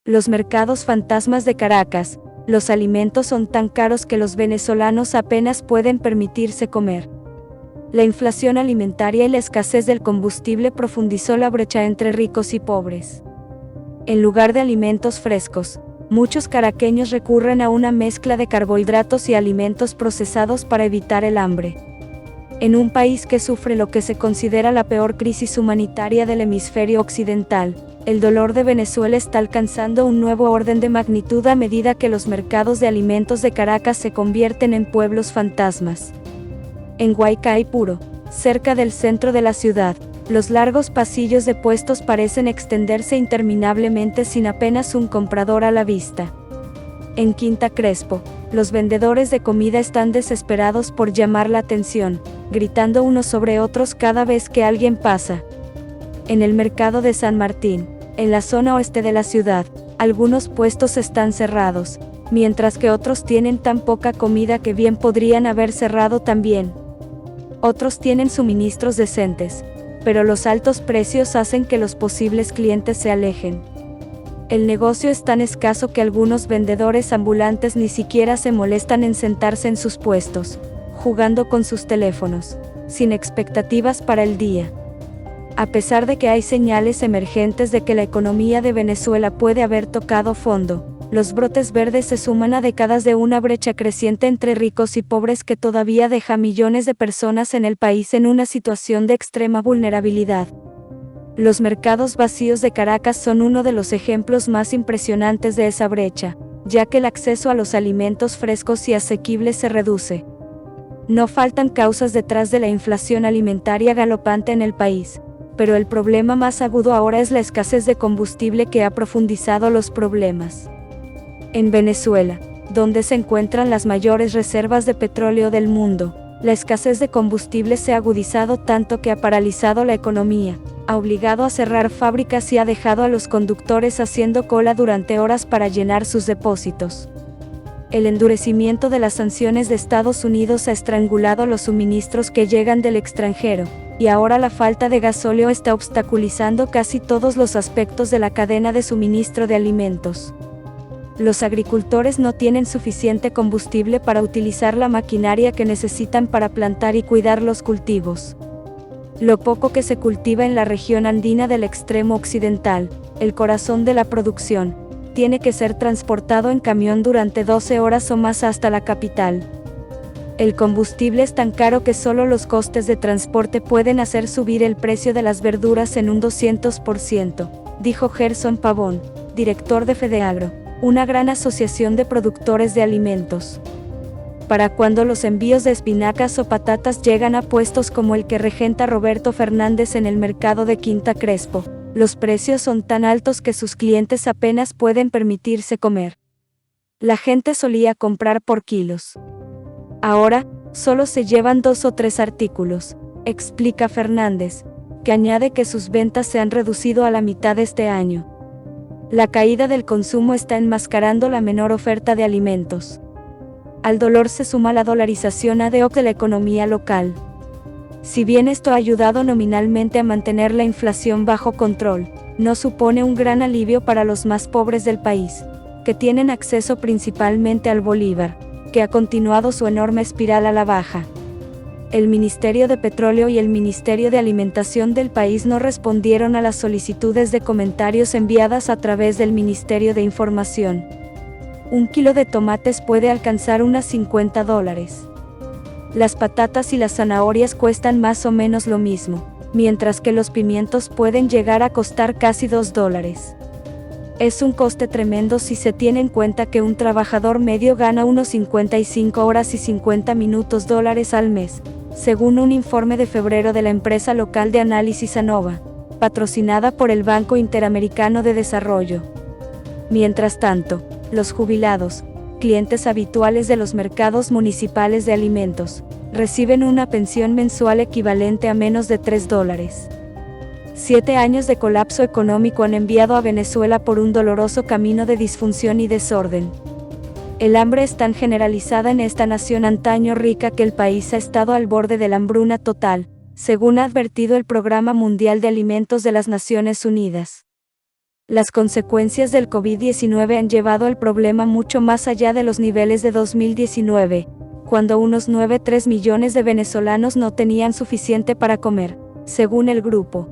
Los mercados fantasmas de Caracas. Los alimentos son tan caros que los venezolanos apenas pueden permitirse comer. La inflación alimentaria y la escasez del combustible profundizó la brecha entre ricos y pobres. En lugar de alimentos frescos, muchos caraqueños recurren a una mezcla de carbohidratos y alimentos procesados para evitar el hambre. En un país que sufre lo que se considera la peor crisis humanitaria del hemisferio occidental, el dolor de Venezuela está alcanzando un nuevo orden de magnitud a medida que los mercados de alimentos de Caracas se convierten en pueblos fantasmas. En Guaycaipuro, cerca del centro de la ciudad, los largos pasillos de puestos parecen extenderse interminablemente sin apenas un comprador a la vista. En Quinta Crespo, los vendedores de comida están desesperados por llamar la atención, gritando unos sobre otros cada vez que alguien pasa. En el mercado de San Martín, en la zona oeste de la ciudad, algunos puestos están cerrados, mientras que otros tienen tan poca comida que bien podrían haber cerrado también. Otros tienen suministros decentes, pero los altos precios hacen que los posibles clientes se alejen. El negocio es tan escaso que algunos vendedores ambulantes ni siquiera se molestan en sentarse en sus puestos, jugando con sus teléfonos, sin expectativas para el día. A pesar de que hay señales emergentes de que la economía de Venezuela puede haber tocado fondo, los brotes verdes se suman a décadas de una brecha creciente entre ricos y pobres que todavía deja a millones de personas en el país en una situación de extrema vulnerabilidad. Los mercados vacíos de Caracas son uno de los ejemplos más impresionantes de esa brecha, ya que el acceso a los alimentos frescos y asequibles se reduce. No faltan causas detrás de la inflación alimentaria galopante en el país, pero el problema más agudo ahora es la escasez de combustible que ha profundizado los problemas. En Venezuela, donde se encuentran las mayores reservas de petróleo del mundo, la escasez de combustible se ha agudizado tanto que ha paralizado la economía, ha obligado a cerrar fábricas y ha dejado a los conductores haciendo cola durante horas para llenar sus depósitos. El endurecimiento de las sanciones de Estados Unidos ha estrangulado los suministros que llegan del extranjero, y ahora la falta de gasóleo está obstaculizando casi todos los aspectos de la cadena de suministro de alimentos. Los agricultores no tienen suficiente combustible para utilizar la maquinaria que necesitan para plantar y cuidar los cultivos. Lo poco que se cultiva en la región andina del extremo occidental, el corazón de la producción, tiene que ser transportado en camión durante 12 horas o más hasta la capital. El combustible es tan caro que solo los costes de transporte pueden hacer subir el precio de las verduras en un 200%, dijo Gerson Pavón, director de Fedeagro, una gran asociación de productores de alimentos. Para cuando los envíos de espinacas o patatas llegan a puestos como el que regenta Roberto Fernández en el mercado de Quinta Crespo, los precios son tan altos que sus clientes apenas pueden permitirse comer. La gente solía comprar por kilos. Ahora, solo se llevan 2 o 3 artículos, explica Fernández, que añade que sus ventas se han reducido a la mitad este año. La caída del consumo está enmascarando la menor oferta de alimentos. Al dolor se suma la dolarización ad hoc de la economía local. Si bien esto ha ayudado nominalmente a mantener la inflación bajo control, no supone un gran alivio para los más pobres del país, que tienen acceso principalmente al bolívar, que ha continuado su enorme espiral a la baja. El Ministerio de Petróleo y el Ministerio de Alimentación del país no respondieron a las solicitudes de comentarios enviadas a través del Ministerio de Información. Un kilo de tomates puede alcanzar unos $50. Las patatas y las zanahorias cuestan más o menos lo mismo, mientras que los pimientos pueden llegar a costar casi $2. Es un coste tremendo si se tiene en cuenta que un trabajador medio gana unos 55 horas y 50 minutos dólares al mes, según un informe de febrero de la empresa local de análisis ANOVA, patrocinada por el Banco Interamericano de Desarrollo. Mientras tanto, los jubilados, clientes habituales de los mercados municipales de alimentos, reciben una pensión mensual equivalente a menos de $3. 7 años de colapso económico han enviado a Venezuela por un doloroso camino de disfunción y desorden. El hambre es tan generalizada en esta nación antaño rica que el país ha estado al borde de la hambruna total, según ha advertido el Programa Mundial de Alimentos de las Naciones Unidas. Las consecuencias del COVID-19 han llevado el problema mucho más allá de los niveles de 2019, cuando unos 9,3 millones de venezolanos no tenían suficiente para comer, según el grupo.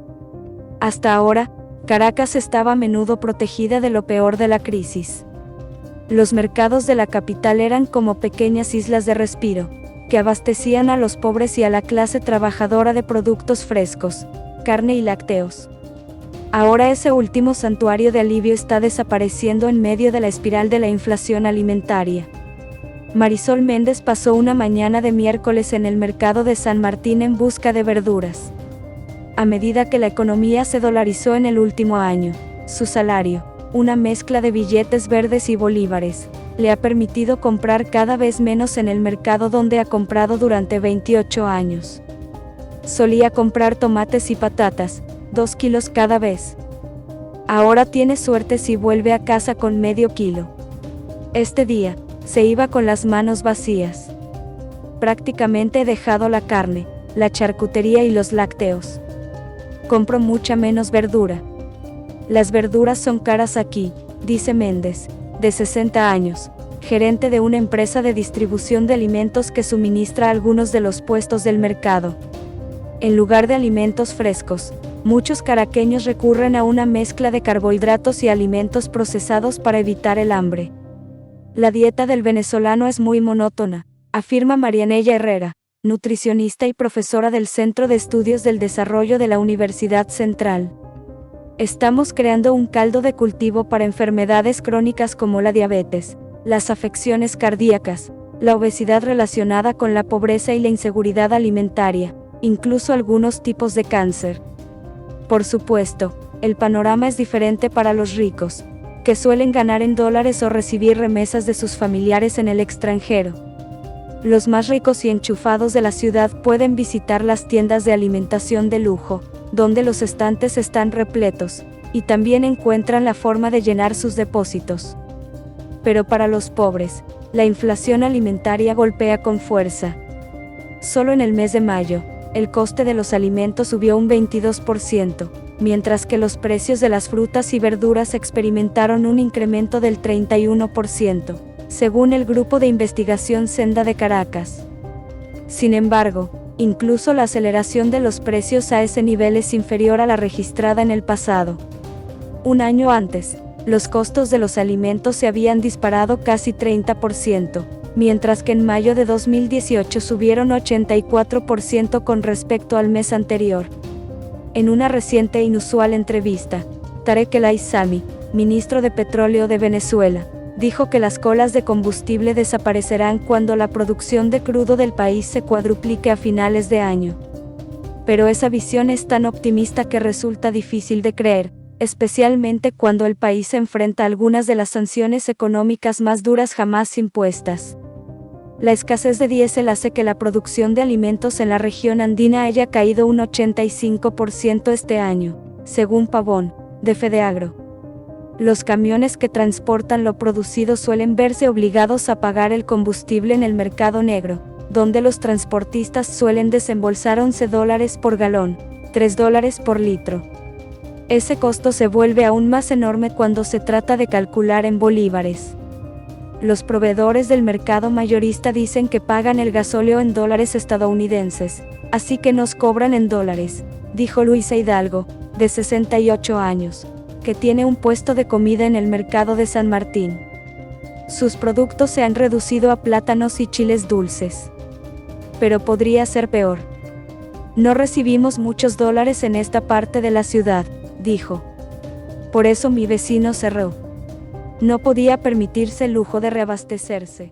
Hasta ahora, Caracas estaba a menudo protegida de lo peor de la crisis. Los mercados de la capital eran como pequeñas islas de respiro, que abastecían a los pobres y a la clase trabajadora de productos frescos, carne y lácteos. Ahora ese último santuario de alivio está desapareciendo en medio de la espiral de la inflación alimentaria. Marisol Méndez pasó una mañana de miércoles en el mercado de San Martín en busca de verduras. A medida que la economía se dolarizó en el último año, su salario, una mezcla de billetes verdes y bolívares, le ha permitido comprar cada vez menos en el mercado donde ha comprado durante 28 años. Solía comprar tomates y patatas, 2 kilos cada vez. Ahora tiene suerte si vuelve a casa con medio kilo. Este día, se iba con las manos vacías. Prácticamente he dejado la carne, la charcutería y los lácteos. Compro mucha menos verdura. Las verduras son caras aquí, dice Méndez, de 60 años, gerente de una empresa de distribución de alimentos que suministra algunos de los puestos del mercado. En lugar de alimentos frescos, muchos caraqueños recurren a una mezcla de carbohidratos y alimentos procesados para evitar el hambre. La dieta del venezolano es muy monótona, afirma Marianella Herrera, nutricionista y profesora del Centro de Estudios del Desarrollo de la Universidad Central. Estamos creando un caldo de cultivo para enfermedades crónicas como la diabetes, las afecciones cardíacas, la obesidad relacionada con la pobreza y la inseguridad alimentaria, incluso algunos tipos de cáncer. Por supuesto, el panorama es diferente para los ricos, que suelen ganar en dólares o recibir remesas de sus familiares en el extranjero. Los más ricos y enchufados de la ciudad pueden visitar las tiendas de alimentación de lujo, donde los estantes están repletos, y también encuentran la forma de llenar sus depósitos. Pero para los pobres, la inflación alimentaria golpea con fuerza. Solo en el mes de mayo, el coste de los alimentos subió un 22%, mientras que los precios de las frutas y verduras experimentaron un incremento del 31%, según el Grupo de Investigación Senda de Caracas. Sin embargo, incluso la aceleración de los precios a ese nivel es inferior a la registrada en el pasado. Un año antes, los costos de los alimentos se habían disparado casi 30%, mientras que en mayo de 2018 subieron 84% con respecto al mes anterior. En una reciente e inusual entrevista, Tarek El Aissami, ministro de Petróleo de Venezuela, dijo que las colas de combustible desaparecerán cuando la producción de crudo del país se cuadruplique a finales de año. Pero esa visión es tan optimista que resulta difícil de creer, especialmente cuando el país se enfrenta a algunas de las sanciones económicas más duras jamás impuestas. La escasez de diésel hace que la producción de alimentos en la región andina haya caído un 85% este año, según Pavón, de Fedeagro. Los camiones que transportan lo producido suelen verse obligados a pagar el combustible en el mercado negro, donde los transportistas suelen desembolsar $11 por galón, $3 por litro. Ese costo se vuelve aún más enorme cuando se trata de calcular en bolívares. Los proveedores del mercado mayorista dicen que pagan el gasóleo en dólares estadounidenses, así que nos cobran en dólares, dijo Luisa Hidalgo, de 68 años, que tiene un puesto de comida en el mercado de San Martín. Sus productos se han reducido a plátanos y chiles dulces. Pero podría ser peor. No recibimos muchos dólares en esta parte de la ciudad, dijo. Por eso mi vecino cerró. No podía permitirse el lujo de reabastecerse.